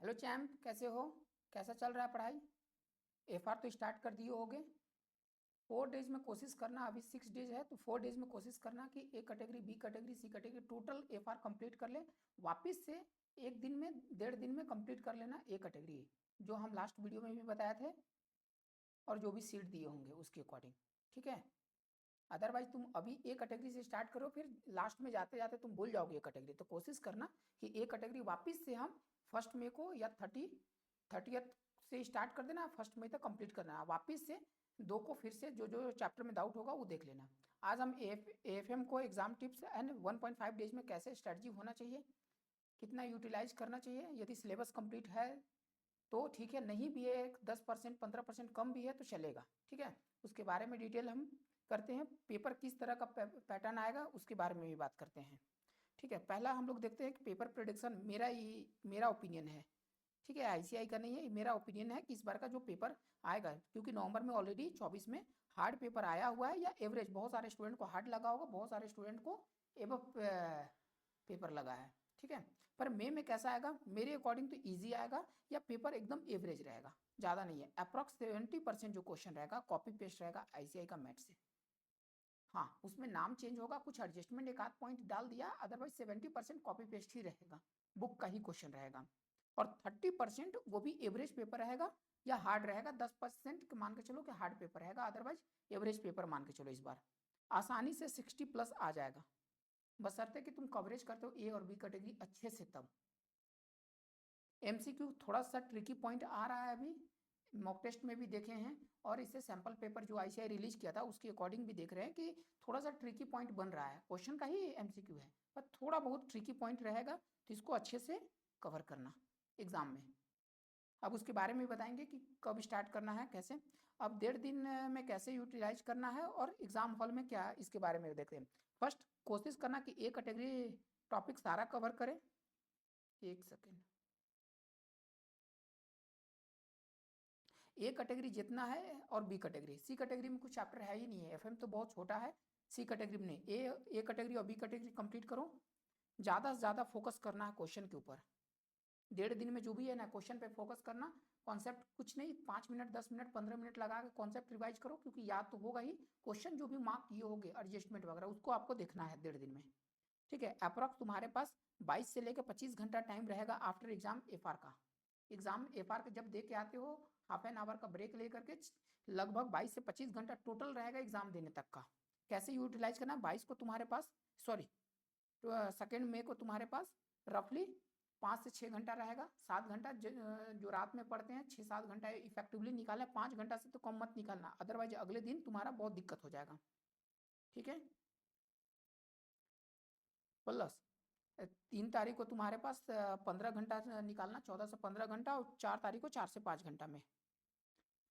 Hello champ, कैसे हो? कैसा चल रहा है पढ़ाई? एफआर तो स्टार्ट कर दिए होगे। 4 डेज में कोशिश करना, अभी 6 डेज है तो 4 डेज में कोशिश करना कि A category, B category, C category total FR complete कर ले। वापस से एक दिन में, 1.5 दिन में कंप्लीट कर लेना ए कैटेगरी, जो हम लास्ट वीडियो में भी बताए थे, और जो भी सीट दिए होंगे उसके अकॉर्डिंग। ठीक है। अदरवाइज तुम अभी ए कैटेगरी से स्टार्ट करो, फिर लास्ट में जाते जाते तुम भूल जाओगे ए कैटेगरी। तो कोशिश करना कि ए कैटेगरी वापस से हम 1 मई को या 30th से स्टार्ट कर देना, 1 मई तक कंप्लीट करना। वापस से 2 को फिर से जो जो चैप्टर में डाउट होगा वो देख लेना। आज हम एएफएम को एग्जाम टिप्स एंड 1.5 डेज में कैसे स्ट्रेटजी होना चाहिए, कितना यूटिलाइज करना चाहिए, यदि सिलेबस कंप्लीट है तो ठीक है, नहीं भी है 10% 15% कम भी है तो चलेगा। ठीक है, उसके बारे में डिटेल हम करते हैं। पेपर किस तरह का पैटर्न आएगा उसके बारे में भी बात करते हैं। ठीक है, पहला हम लोग देखते हैं कि पेपर प्रेडिक्शन। मेरा ओपिनियन है, ठीक है, आईसीआई का नहीं है, मेरा ओपिनियन है कि इस बार का जो पेपर आएगा, क्योंकि नवंबर में ऑलरेडी 24 में हार्ड पेपर आया हुआ है, या एवरेज, बहुत सारे स्टूडेंट को हार्ड लगा होगा, बहुत सारे स्टूडेंट को एवं पेपर लगा है। ठीक है, पर मई में कैसा आएगा? मेरे अकॉर्डिंग तो ईजी आएगा, या पेपर एकदम एवरेज रहेगा, ज़्यादा नहीं है। अप्रॉक्स 70% जो क्वेश्चन रहेगा कॉपी पेस्ट रहेगा आईसीआई का मैथ से। हाँ, उसमें नाम चेंज होगा, कुछ एडजस्टमेंट, एक आध पॉइंट डाल दिया, अदरवाइज 70% कॉपी पेस्ट ही रहेगा, बुक का ही क्वेश्चन रहेगा। और 30% वो भी एवरेज पेपर रहेगा या हार्ड रहेगा। 10% मान के चलो कि हार्ड पेपर रहेगा, अदरवाइज एवरेज पेपर मान के चलो। इस बार आसानी से 60+ आ जाएगा, बशर्ते कि तुम कवरेज करते हो ए और बी कैटेगरी अच्छे से तब। एमसीक्यू थोड़ा सा ट्रिकी पॉइंट आ रहा है अभी, मॉक टेस्ट में भी देखे हैं, और इससे सैंपल पेपर जो आईसीआई रिलीज किया था उसके अकॉर्डिंग भी देख रहे हैं कि थोड़ा सा ट्रिकी पॉइंट बन रहा है। क्वेश्चन का ही एमसीक्यू है पर थोड़ा बहुत ट्रिकी पॉइंट रहेगा, तो इसको अच्छे से कवर करना एग्जाम में। अब उसके बारे में बताएंगे कि कब स्टार्ट करना है, कैसे। अब 1.5 दिन में कैसे यूटिलाइज करना है, और एग्जाम हॉल में क्या, इसके बारे में देखते हैं। फर्स्ट कोशिश करना कि ए कैटेगरी टॉपिक सारा कवर करें। एक सेकेंड। ए कैटेगरी जितना है और बी कैटेगरी, सी कैटेगरी में कुछ चैप्टर है ही नहीं है, एफएम तो बहुत छोटा है। सी कैटेगरी में नहीं, ए कैटेगरी और बी कैटेगरी कंप्लीट करो। ज़्यादा से ज़्यादा फोकस करना है क्वेश्चन के ऊपर। 1.5 दिन में जो भी है ना, क्वेश्चन पे फोकस करना। कॉन्सेप्ट कुछ नहीं, 5 मिनट 10 मिनट 15 मिनट लगा के कॉन्सेप्ट रिवाइज करो, क्योंकि याद तो होगा ही। क्वेश्चन जो भी मार्क किए होंगे एडजस्टमेंट वगैरह, उसको आपको देखना है 1.5 दिन में। ठीक है, अप्रॉक्स तुम्हारे पास 22 से लेकर 25 घंटा टाइम रहेगा आफ्टर एग्जाम एफआर का। एग्जाम एफआर का जब दे के आते हो, हाफ एन आवर का ब्रेक लेकर के, लगभग 22 से 25 घंटा टोटल रहेगा एग्जाम देने तक का। कैसे यूटिलाइज करना? 22 को तुम्हारे पास, सॉरी, तो 2 मई को तुम्हारे पास रफली 5 से 6 घंटा रहेगा। 7 घंटा जो रात में पढ़ते हैं, 6-7 घंटा इफेक्टिवली निकालना। 5 घंटा से तो कम मत निकालना, अदरवाइज अगले दिन तुम्हारा बहुत दिक्कत हो जाएगा। ठीक है, प्लस 3 तारीख को तुम्हारे पास 15 घंटा निकालना, 14 से 15 घंटा, और 4 तारीख को 4 से 5 घंटा में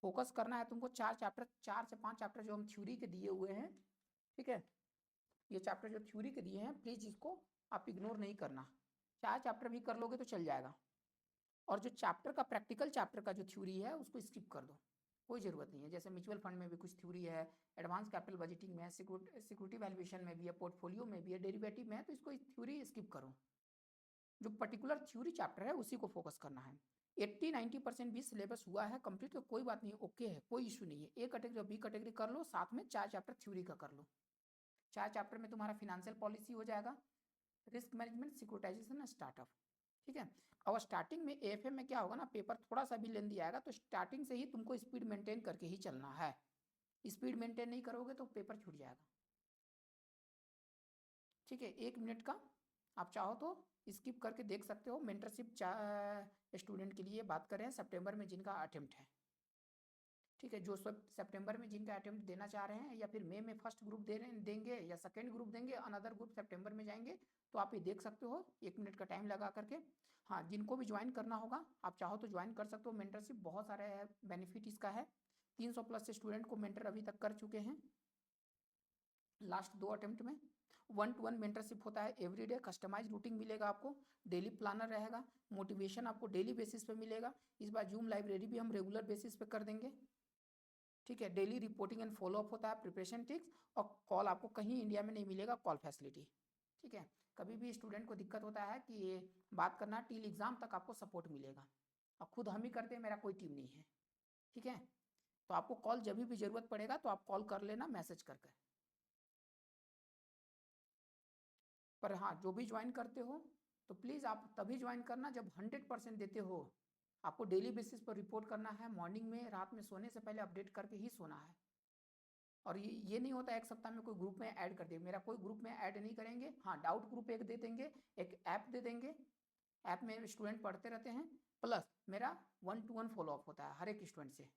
फोकस करना है तुमको। 4 से 5 चैप्टर जो हम थ्योरी के दिए हुए हैं, ठीक है, ये चैप्टर जो थ्योरी के दिए हैं, प्लीज इसको आप इग्नोर नहीं करना। 4 चैप्टर भी कर लोगे तो चल जाएगा। और जो चैप्टर का, प्रैक्टिकल चैप्टर का जो थ्योरी है उसको स्किप कर दो, कोई ज़रूरत नहीं है। जैसे म्यूचुअल फंड में भी कुछ थ्योरी है, एडवांस कैपिटल बजटिंग में है, सिक्योरिटी वैल्यूएशन में भी है, पोर्टफोलियो में भी है, डेरिवेटिव में है, तो इसको थ्योरी स्किप करो। जो पर्टिकुलर थ्योरी चैप्टर है उसी को फोकस करना है। 80-90% भी सिलेबस हुआ है कंप्लीट, तो कोई बात नहीं, ओके है, कोई इशू नहीं है। ए कैटेगरी और बी कैटेगरी कर लो, साथ में 4 चैप्टर थ्योरी का कर लो। 4 चैप्टर में तुम्हारा फिनेंशियल पॉलिसी हो जाएगा, रिस्क मैनेजमेंट, सिक्योरिटाइजेशन, स्टार्टअप। ठीक है। और स्टार्टिंग में एएफएम में क्या होगा ना, पेपर थोड़ा सा भी लेंदी आएगा, तो स्टार्टिंग से ही तुमको स्पीड मेंटेन करके ही चलना है। स्पीड मेंटेन नहीं करोगे तो पेपर छूट जाएगा। ठीक है, 1 मिनट का आप चाहो तो स्किप करके देख सकते हो। मेंटरशिप स्टूडेंट के लिए बात करें, सितंबर में जिनका अटेम्प्ट है। ठीक है, जो सब सितंबर में जिनका अटेम्प्ट देना चाह रहे हैं, या फिर मई में फर्स्ट ग्रुप देंगे या सेकेंड ग्रुप देंगे, अनदर ग्रुप सितंबर में जाएंगे, तो आप ये देख सकते हो 1 मिनट का टाइम लगा करके। हाँ, जिनको भी ज्वाइन करना होगा आप चाहो तो ज्वाइन कर सकते हो। मेंटरशिप बहुत सारे बेनिफिट इसका है। 300+ स्टूडेंट को मेंटर अभी तक कर चुके हैं लास्ट 2 अटेम्प्ट में। 1-to-1 मेंटरशिप होता है एवरीडे, कस्टमाइज रूटीन मिलेगा आपको, डेली प्लानर रहेगा, मोटिवेशन आपको डेली बेसिस पे मिलेगा। इस बार जूम लाइब्रेरी भी हम रेगुलर बेसिस पे कर देंगे। ठीक है, डेली रिपोर्टिंग एंड फॉलोअप होता है, प्रिपरेशन टिप्स, और कॉल आपको कहीं इंडिया में नहीं मिलेगा, कॉल फैसिलिटी। ठीक है, कभी भी स्टूडेंट को दिक्कत होता है कि ये बात करना, टिल एग्ज़ाम तक आपको सपोर्ट मिलेगा। अब खुद हम ही करते हैं, मेरा कोई टीम नहीं है, ठीक है। तो आपको कॉल जब भी ज़रूरत पड़ेगा तो आप कॉल कर लेना मैसेज करके। पर हाँ, जो भी ज्वाइन करते हो तो प्लीज़ आप तभी ज्वाइन करना जब 100% देते हो। आपको डेली बेसिस पर रिपोर्ट करना है, मॉर्निंग में, रात में सोने से पहले अपडेट करके ही सोना है। और ये नहीं होता एक सप्ताह में कोई ग्रुप में ऐड कर दे, मेरा कोई ग्रुप में ऐड नहीं करेंगे। हाँ, डाउट ग्रुप एक दे देंगे, एक ऐप दे देंगे, ऐप में स्टूडेंट पढ़ते रहते हैं, प्लस मेरा 1-to-1 फॉलोअप होता है हर एक स्टूडेंट से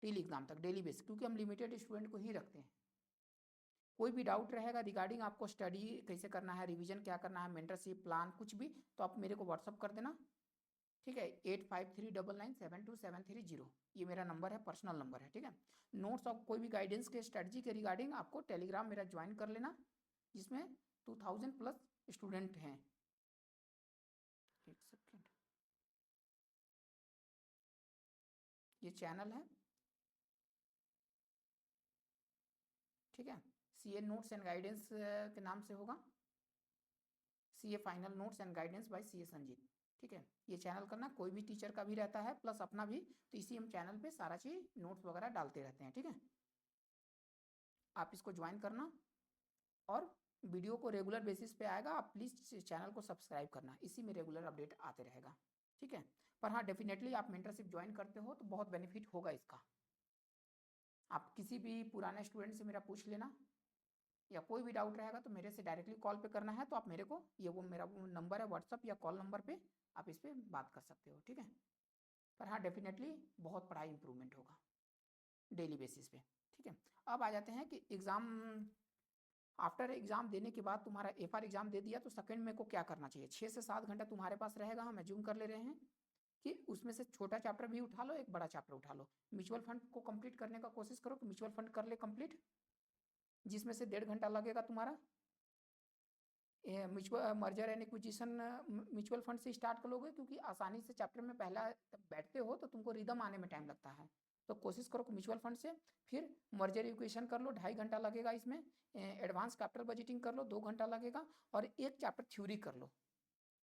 टिल एग्जाम तक डेली बेस, क्योंकि हम लिमिटेड स्टूडेंट को ही रखते हैं। कोई भी डाउट रहेगा रिगार्डिंग आपको स्टडी कैसे करना है, रिवीजन क्या करना है, मेंटरशिप प्लान कुछ भी, तो आप मेरे को व्हाट्सअप कर देना, ठीक है। 8539972730 ये मेरा नंबर है, पर्सनल नंबर है, ठीक है। नोट्स और कोई भी गाइडेंस के स्ट्रेटजी के रिगार्डिंग आपको टेलीग्राम मेरा ज्वाइन कर लेना, जिसमें 2000 प्लस स्टूडेंट हैं। एक सेकेंड, ये चैनल है, ठीक है। सीए नोट्स एंड गाइडेंस के नाम से होगा, CA final notes and guidance bye CA Sanjeet, ठीक है। ये चैनल करना, कोई भी टीचर का भी रहता है प्लस अपना भी, तो इसी हम चैनल पे सारा चीज़ नोट्स वगैरह डालते रहते हैं, ठीक है। आप इसको ज्वाइन करना और वीडियो को रेगुलर बेसिस पे आएगा, आप प्लीज़ चैनल को सब्सक्राइब करना, इसी में रेगुलर अपडेट आते रहेगा, ठीक है। पर हाँ, डेफिनेटली आप मेंटरशिप ज्वाइन करते हो तो बहुत बेनिफिट होगा इसका। आप किसी भी पुराने स्टूडेंट से मेरा पूछ लेना, या कोई भी डाउट रहेगा तो मेरे से डायरेक्टली कॉल पे करना है तो आप मेरे को, ये वो मेरा नंबर है व्हाट्सअप या कॉल नंबर पे, आप इस पर बात कर सकते हो, ठीक है। पर हाँ, डेफिनेटली बहुत पढ़ाई इंप्रूवमेंट होगा डेली बेसिस पे, ठीक है। अब आ जाते हैं कि एग्ज़ाम, आफ्टर एग्जाम देने के बाद तुम्हारा एफआर एग्जाम दे दिया तो सेकंड में को क्या करना चाहिए। 6 से 7 घंटा तुम्हारे पास रहेगा, हम एज्यूम कर ले रहे हैं कि उसमें से छोटा चैप्टर भी उठा लो, एक बड़ा चैप्टर उठा लो। म्यूचुअल फंड को कंप्लीट करने का कोशिश करो कि म्यूचुअल फंड कर ले कंप्लीट, जिसमें से 1.5 घंटा लगेगा तुम्हारा। Mutual merger and acquisition mutual fund से स्टार्ट कर लोगे, क्योंकि आसानी से चैप्टर में पहला बैठते हो तो तुमको रिदम आने में टाइम लगता है, तो कोशिश करो कि म्यूचुअल फंड से। फिर मर्जर इक्वेशन कर लो, 2.5 घंटा लगेगा इसमें। एडवांस कैपिटल बजटिंग कर लो, 2 घंटा लगेगा। और एक चैप्टर थ्योरी कर लो,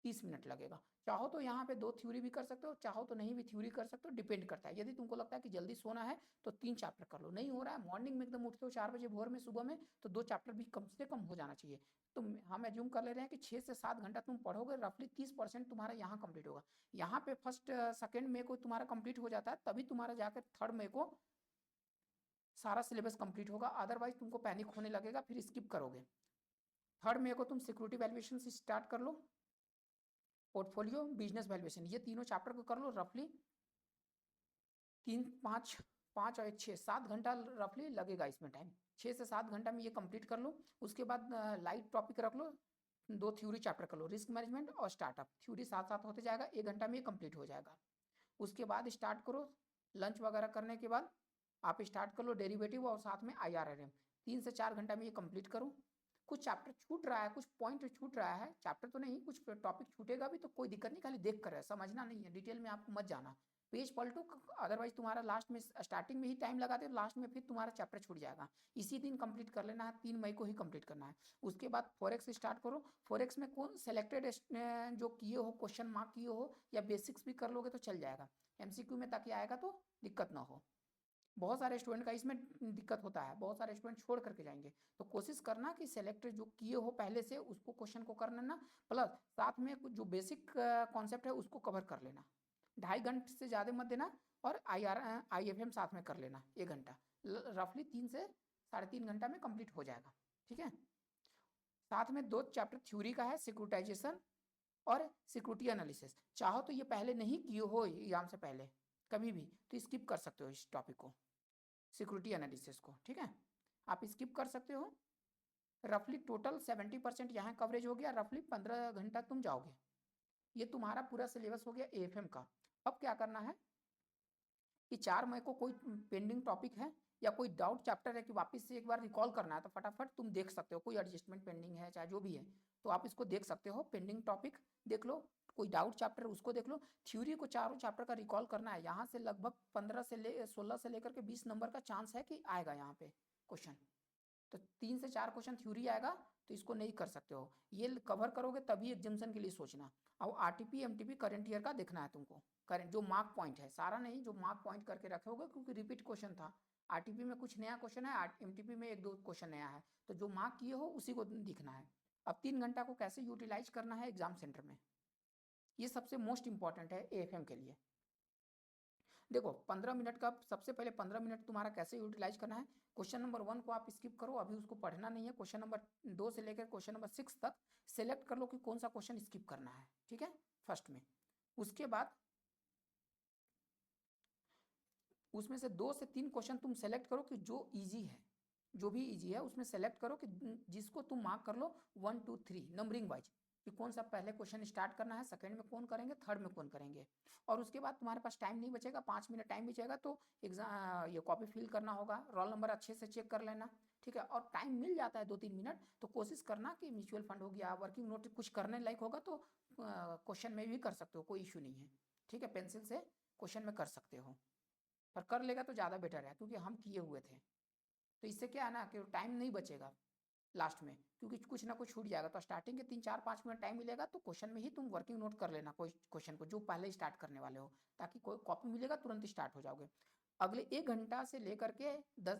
30 मिनट लगेगा। चाहो तो यहाँ पे 2 थ्योरी भी कर सकते हो, चाहो तो नहीं भी थ्योरी कर सकते हो, डिपेंड करता है। यदि तुमको लगता है कि जल्दी सोना है तो 3 चैप्टर कर लो, नहीं हो रहा है मॉर्निंग में एकदम उठते हो 4 बजे भोर में सुबह में, तो 2 चैप्टर भी कम से कम हो जाना चाहिए। तो हम एज्यूम कर ले रहे हैं कि 6 से 7 घंटा तुम पढ़ोगे, रफली 30% तुम्हारा यहाँ कंप्लीट होगा। यहाँ पे फर्स्ट सेकेंड में को तुम्हारा कंप्लीट हो जाता है, तभी तुम्हारा जाकर थर्ड में को सारा सिलेबस कंप्लीट होगा, अदरवाइज तुमको पैनिक होने लगेगा, फिर स्किप करोगे। थर्ड में को तुम सिक्योरिटी वैल्यूएशन से स्टार्ट कर लो, पोर्टफोलियो, बिजनेस वैल्यूएशन, ये तीनों चैप्टर को कर लो। रफली 5 और 6 7 घंटा रफली लगेगा इसमें टाइम। 6 से 7 घंटा में ये कंप्लीट कर लो। उसके बाद लाइट टॉपिक रख लो, 2 थ्योरी चैप्टर कर लो, रिस्क मैनेजमेंट और स्टार्टअप। थ्योरी साथ साथ होते जाएगा, 1 घंटा में ये कंप्लीट हो जाएगा। उसके बाद स्टार्ट करो, लंच वगैरह करने के बाद आप स्टार्ट कर लो डेरिवेटिव और साथ में IRRM। 3 से 4 घंटा में ये कंप्लीट करो। कुछ चैप्टर छूट रहा है, कुछ पॉइंट छूट रहा है, चैप्टर तो नहीं, कुछ टॉपिक छूटेगा भी तो कोई दिक्कत नहीं, खाली देख कर है, समझना नहीं है, डिटेल में आपको मत जाना, पेज पलटो, अदरवाइज तुम्हारा लास्ट में, स्टार्टिंग में ही टाइम लगाते हो, लास्ट में फिर तुम्हारा चैप्टर छूट जाएगा। इसी दिन कंप्लीट कर लेना है, 3 मई को ही कंप्लीट करना है। उसके बाद फॉरेक्स स्टार्ट करो। फॉरेक्स में कौन सेलेक्टेड जो किए हो, क्वेश्चन मार्क किए हो, या बेसिक्स भी कर लोगे तो चल जाएगा। MCQ में ताकि आएगा तो दिक्कत ना हो। बहुत सारे स्टूडेंट का इसमें दिक्कत होता है, बहुत सारे स्टूडेंट छोड़ करके जाएंगे, तो कोशिश करना कि सेलेक्ट जो किए हो पहले से उसको क्वेश्चन को कर लेना, प्लस साथ में कुछ जो बेसिक कॉन्सेप्ट है उसको कवर कर लेना। 2.5 घंटे से ज़्यादा मत देना, और IFM साथ में कर लेना 1 घंटा, रफली 3 से 3.5 घंटा में कंप्लीट हो जाएगा, ठीक है। साथ में 2 चैप्टर थ्योरी का है, सिक्योरिटाइजेशन और सिक्योरिटी एनालिसिस। चाहो तो ये पहले नहीं किए हो एग्जाम से पहले कभी भी तो स्किप कर सकते हो इस टॉपिक को, सिक्योरिटी एनालिसिस को, ठीक है, आप स्किप कर सकते हो। रफली टोटल 70% यहाँ कवरेज हो गया, रफली 15 घंटा तुम जाओगे। ये तुम्हारा पूरा सिलेबस हो गया AFM का। अब क्या करना है कि 4 मई को कोई पेंडिंग टॉपिक है या कोई डाउट चैप्टर है कि वापस से एक बार रिकॉल करना है, तो फटाफट तुम देख सकते हो, कोई एडजस्टमेंट पेंडिंग है चाहे जो भी है, तो आप इसको देख सकते हो, पेंडिंग टॉपिक देख लो, कोई डाउट चैप्टर उसको देख लो। थ्योरी को चारों चैप्टर का रिकॉल करना है, यहाँ से लगभग 16 से लेकर के 20 नंबर का चांस है कि आएगा यहाँ पे क्वेश्चन, तो 3 से 4 क्वेश्चन थ्योरी आएगा, तो इसको नहीं कर सकते हो। ये कवर करोगे तभी एग्जामिशन के लिए सोचना। और आरटीपी एमटीपी करंट ईयर का देखना है तुमको, करंट जो मार्क पॉइंट है, सारा नहीं, जो मार्क पॉइंट करके रखे होगे, क्योंकि रिपीट क्वेश्चन था। आरटीपी में कुछ नया क्वेश्चन है, एमटीपी में 1-2 क्वेश्चन नया है, तो जो मार्क किए हो उसी को दिखना है। अब 3 घंटा को कैसे यूटिलाइज करना है एग्जाम सेंटर में, ये सबसे मोस्ट इंपॉर्टेंट है एएफएम के लिए। देखो 15 मिनट का, सबसे पहले 15 मिनट तुम्हारा कैसे यूटिलाइज करना है। क्वेश्चन नंबर 1 को आप स्किप करो, अभी उसको पढ़ना नहीं है। क्वेश्चन नंबर 2 से लेकर क्वेश्चन नंबर 6 तक सेलेक्ट कर लो कि कौन सा क्वेश्चन स्किप करना है, ठीक है, फर्स्ट में। उसके बाद उसमें से 2 से 3 क्वेश्चन तुम सेलेक्ट करो कि जो ईजी है, जो भी ईजी है उसमें सेलेक्ट करो कि जिसको तुम मार्क कर लो 1 2 3 नंबरिंग वाइज, कि कौन सा पहले क्वेश्चन स्टार्ट करना है, सेकंड में कौन करेंगे, थर्ड में कौन करेंगे। और उसके बाद तुम्हारे पास टाइम नहीं बचेगा, 5 मिनट टाइम बचेगा, तो एग्जाम ये कॉपी फिल करना होगा, रोल नंबर अच्छे से चेक कर लेना, ठीक है। और टाइम मिल जाता है 2-3 मिनट, तो कोशिश करना कि म्यूचुअल फंड हो गया, वर्किंग नोट कुछ करने लायक होगा तो क्वेश्चन में भी कर सकते हो, कोई इशू नहीं है, ठीक है। पेंसिल से क्वेश्चन में कर सकते हो, पर कर लेगा तो ज़्यादा बेटर है, क्योंकि हम किए हुए थे। तो इससे क्या है ना कि टाइम नहीं बचेगा लास्ट में, क्योंकि कुछ ना कुछ छूट जाएगा। तो स्टार्टिंग के 3-4-5 मिनट टाइम मिलेगा, तो क्वेश्चन में ही तुम वर्किंग नोट कर लेना कोई क्वेश्चन को जो पहले स्टार्ट करने वाले हो, ताकि कोई कॉपी मिलेगा तुरंत स्टार्ट हो जाओगे। अगले 1 घंटा से लेकर के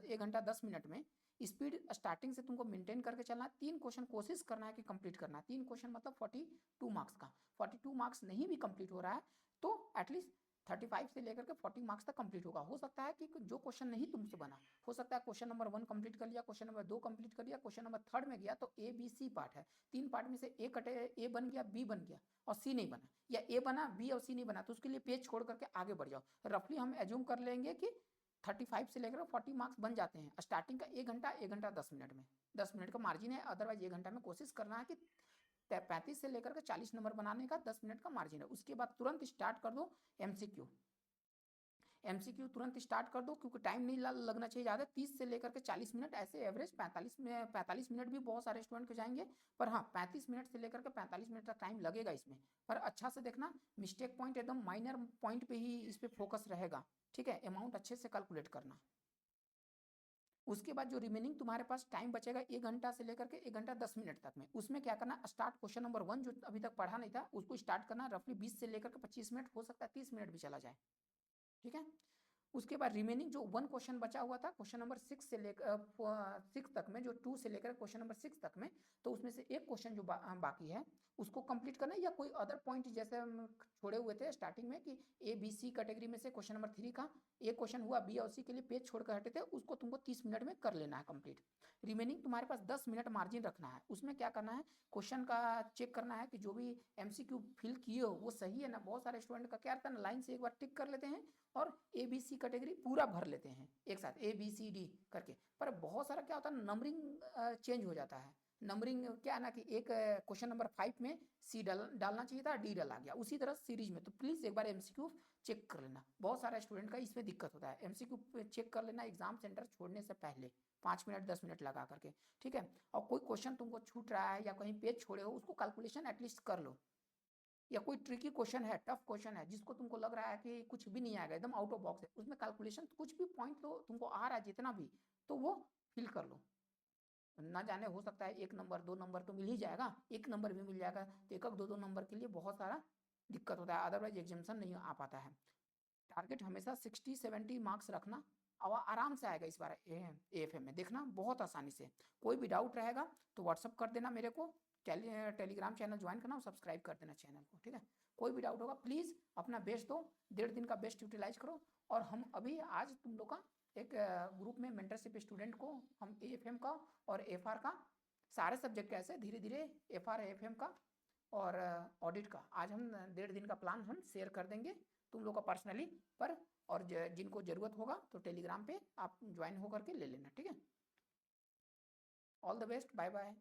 1 घंटा 10 मिनट में स्पीड स्टार्टिंग से तुमको मेंटेन करके चलना है। 3 क्वेश्चन कोशिश करना है कि कंप्लीट करना है। 3 क्वेश्चन मतलब 42 मार्क्स का। 42 मार्क्स नहीं भी कंप्लीट हो रहा है तो एटलीस्ट 35 से लेकर के 40 मार्क्स तक कंप्लीट होगा। हो सकता है कि जो क्वेश्चन नहीं तुमसे बना, हो सकता है क्वेश्चन नंबर 1 कंप्लीट कर लिया, क्वेश्चन नंबर 2 कंप्लीट कर लिया, क्वेश्चन नंबर 3 में गया तो ए बी सी पार्ट है, 3 पार्ट में से ए कटे, ए बन गया, बी बन गया और सी नहीं बना, या ए बना बी और सी नहीं बना, तो उसके लिए पेज छोड़ करके आगे बढ़ जाओ। रफली हम एज्यूम कर लेंगे कि 35 से लेकर 40 मार्क्स बन जाते हैं स्टार्टिंग का 1 घंटा 10 मिनट में। 10 मिनट का मार्जिन है, अदरवाइज 1 घंटा में कोशिश करना है कि 35 से लेकर के 40 नंबर बनाने का 10 मिनट का मार्जिन है। उसके बाद तुरंत स्टार्ट कर दो एमसीक्यू। एमसीक्यू तुरंत स्टार्ट कर दो, क्योंकि टाइम नहीं लगना चाहिए ज़्यादा, 30 से लेकर के 40 मिनट, ऐसे एवरेज 45 मिनट भी बहुत सारे स्टूडेंट के जाएंगे, पर हाँ 35 मिनट से लेकर के 45 मिनट तक टाइम लगेगा इसमें। पर अच्छा से देखना, मिस्टेक पॉइंट एकदम माइनर पॉइंट पे ही इस पर फोकस रहेगा, ठीक है। अमाउंट अच्छे से कैलकुलेट करना। उसके बाद जो रिमेनिंग तुम्हारे पास टाइम बचेगा 1 घंटा से लेकर के 1 घंटा 10 मिनट तक में, उसमें क्या करना, स्टार्ट क्वेश्चन नंबर 1 जो अभी तक पढ़ा नहीं था उसको स्टार्ट करना। रफली 20 से लेकर के 25 मिनट, हो सकता है 30 मिनट भी चला जाए, ठीक है। उसके बाद रिमेनिंग जो 1 क्वेश्चन बचा हुआ था क्वेश्चन नंबर 6 से लेकर 6 तक में, जो 2 से लेकर क्वेश्चन नंबर 6 तक में, तो उसमें से एक क्वेश्चन जो बाकी है उसको कंप्लीट करना है, या कोई अदर पॉइंट जैसे हम छोड़े हुए थे स्टार्टिंग में कि ए बी सी कैटेगरी में से क्वेश्चन नंबर 3 का एक क्वेश्चन हुआ, बी और सी के लिए पेज छोड़कर हटे थे, उसको तुमको 30 मिनट में कर लेना है कंप्लीट। रिमेनिंग तुम्हारे पास 10 मिनट मार्जिन रखना है। उसमें क्या करना है, क्वेश्चन का चेक करना है कि जो भी एमसीक्यू फिल किए हो वो सही है ना। बहुत सारे स्टूडेंट का क्या रहता है ना, लाइन से एक बार टिक कर लेते हैं और ए बी सी कैटेगरी पूरा भर लेते हैं एक साथ, ए बी सी डी करके। पर बहुत सारा क्या होता है, नंबरिंग चेंज हो जाता है। नंबरिंग क्या है ना कि एक क्वेश्चन नंबर 5 में सी डालना चाहिए था, डी डाला गया, उसी तरह सीरीज में। तो प्लीज़ एक बार एमसीक्यू चेक कर लेना। बहुत सारा स्टूडेंट का इसमें दिक्कत होता है, एमसीक्यू चेक कर लेना एग्जाम सेंटर छोड़ने से पहले 5 मिनट 10 मिनट लगा करके, ठीक है। और कोई क्वेश्चन तुमको छूट रहा है या कहीं पेज छोड़े हो उसको कैलकुलेशन एटलीस्ट कर लो, या कोई ट्रिकी क्वेश्चन है, टफ क्वेश्चन है जिसको तुमको लग रहा है कि कुछ भी नहीं आएगा, एकदम आउट ऑफ बॉक्स है, उसमें कैलकुलेशन कुछ भी पॉइंट तो तुमको आ रहा है जितना भी, तो वो फिल कर लो। ना जाने हो सकता है 1 नंबर 2 नंबर तो मिल ही जाएगा, 1 नंबर भी मिल जाएगा, तो 1-2 नंबर के लिए बहुत सारा दिक्कत होता है, अदरवाइज एग्जामिशन नहीं आ पाता है। टारगेट हमेशा 60-70 मार्क्स रखना, और आराम से आएगा इस बार एएफएम में, देखना बहुत आसानी से। कोई भी डाउट रहेगा तो व्हाट्सअप कर देना मेरे को, टेलीग्राम चैनल ज्वाइन करना और सब्सक्राइब कर देना चैनल को, ठीक है। कोई भी डाउट होगा प्लीज़ अपना बेस्ट दो, 1.5 दिन का बेस्ट यूटिलाइज करो। और हम अभी आज तुम लोग का एक ग्रुप में मेंटरशिप स्टूडेंट को हम एएफएम का और एफआर का सारे सब्जेक्ट का ऐसे धीरे धीरे, एफआर एएफएम का और ऑडिट का आज हम 1.5 दिन का प्लान हम शेयर कर देंगे तुम लोग का पर्सनली पर। और जिनको ज़रूरत होगा तो टेलीग्राम पे आप ज्वाइन होकर के ले लेना, ठीक है। All the best, bye bye.